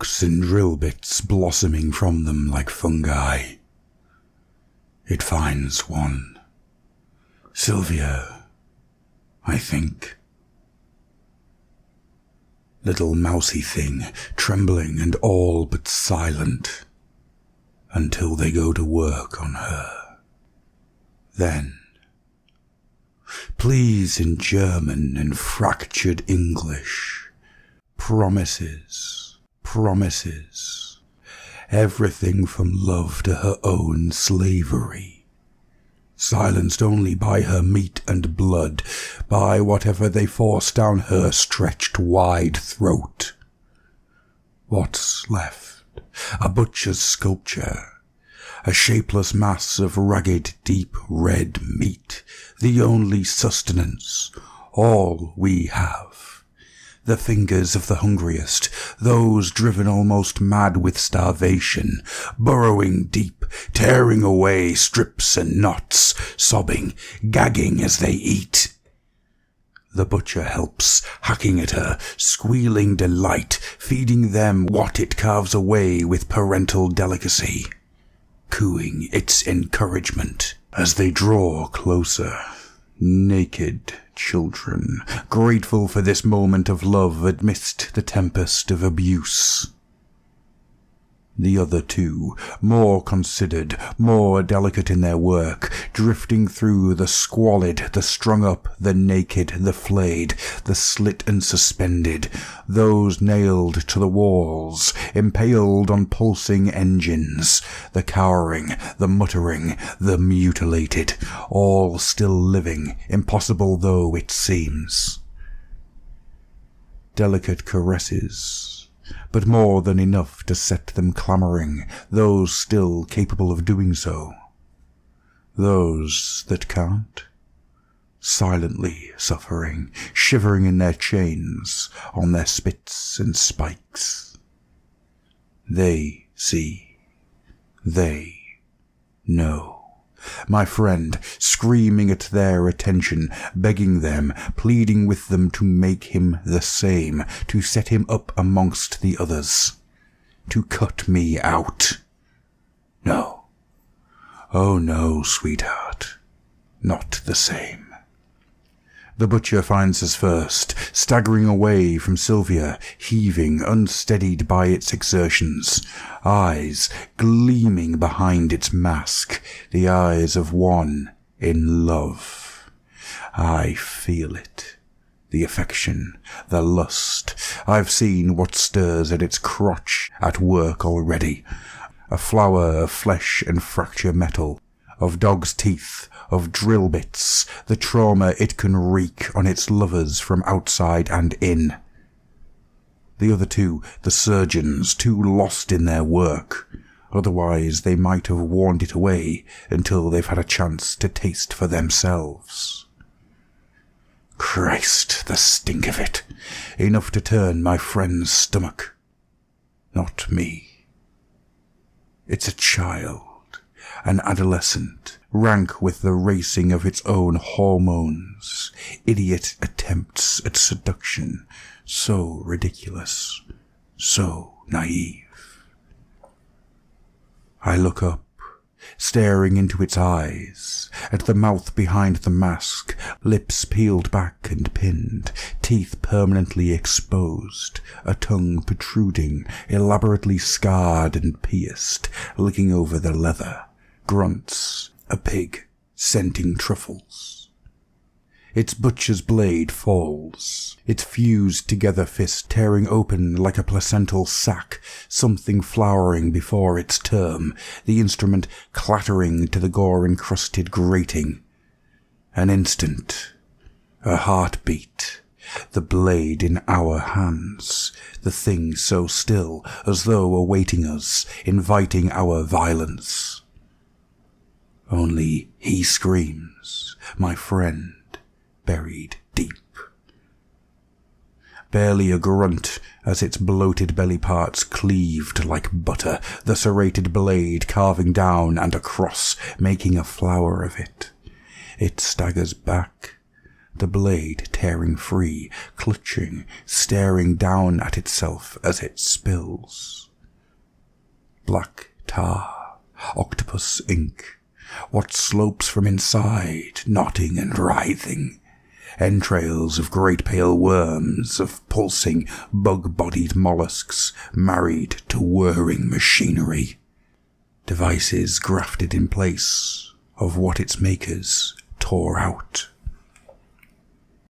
stalks and drill bits blossoming from them like fungi. It finds one. Sylvia, I think. Little mousy thing, trembling and all but silent, until they go to work on her. Then, please in German and fractured English, promises, promises, everything from love to her own slavery, silenced only by her meat and blood, by whatever they force down her stretched wide throat. What's left? A butcher's sculpture, a shapeless mass of ragged, deep red meat, the only sustenance, all we have. The fingers of the hungriest, those driven almost mad with starvation, burrowing deep, tearing away strips and knots, sobbing, gagging as they eat. The butcher helps, hacking at her, squealing delight, feeding them what it carves away with parental delicacy, cooing its encouragement as they draw closer. Naked children, grateful for this moment of love amidst the tempest of abuse. The other two, more considered, more delicate in their work, drifting through the squalid, the strung up, the naked, the flayed, the slit and suspended, those nailed to the walls, impaled on pulsing engines, the cowering, the muttering, the mutilated, all still living, impossible though it seems. Delicate caresses, but more than enough to set them clamouring, those still capable of doing so. Those that can't, silently suffering, shivering in their chains, on their spits and spikes. They see. They know. My friend, screaming at their attention, begging them, pleading with them to make him the same, to set him up amongst the others, to cut me out. No. Oh no, sweetheart, not the same. The butcher finds us first, staggering away from Sylvia, heaving, unsteadied by its exertions, eyes gleaming behind its mask, the eyes of one in love. I feel it, the affection, the lust. I've seen what stirs at its crotch at work already, a flower of flesh and fracture metal, of dog's teeth, of drill bits, the trauma it can wreak on its lovers from outside and in. The other two, the surgeons, too lost in their work. Otherwise they might have warned it away until they've had a chance to taste for themselves. Christ, the stink of it! Enough to turn my friend's stomach. Not me. It's a child, an adolescent, rank with the racing of its own hormones, idiot attempts at seduction, so ridiculous, so naive. I look up, staring into its eyes, at the mouth behind the mask, lips peeled back and pinned, teeth permanently exposed, a tongue protruding, elaborately scarred and pierced, licking over the leather, grunts, a pig scenting truffles. Its butcher's blade falls, its fused together fist tearing open like a placental sack, something flowering before its term, the instrument clattering to the gore-encrusted grating. An instant, a heartbeat, the blade in our hands, the thing so still as though awaiting us, inviting our violence. Only he screams, my friend, buried deep. Barely a grunt as its bloated belly parts cleaved like butter, the serrated blade carving down and across, making a flower of it. It staggers back, the blade tearing free, clutching, staring down at itself as it spills. Black tar, octopus ink, what slopes from inside, knotting and writhing, entrails of great pale worms, of pulsing, bug-bodied mollusks married to whirring machinery. Devices grafted in place of what its makers tore out.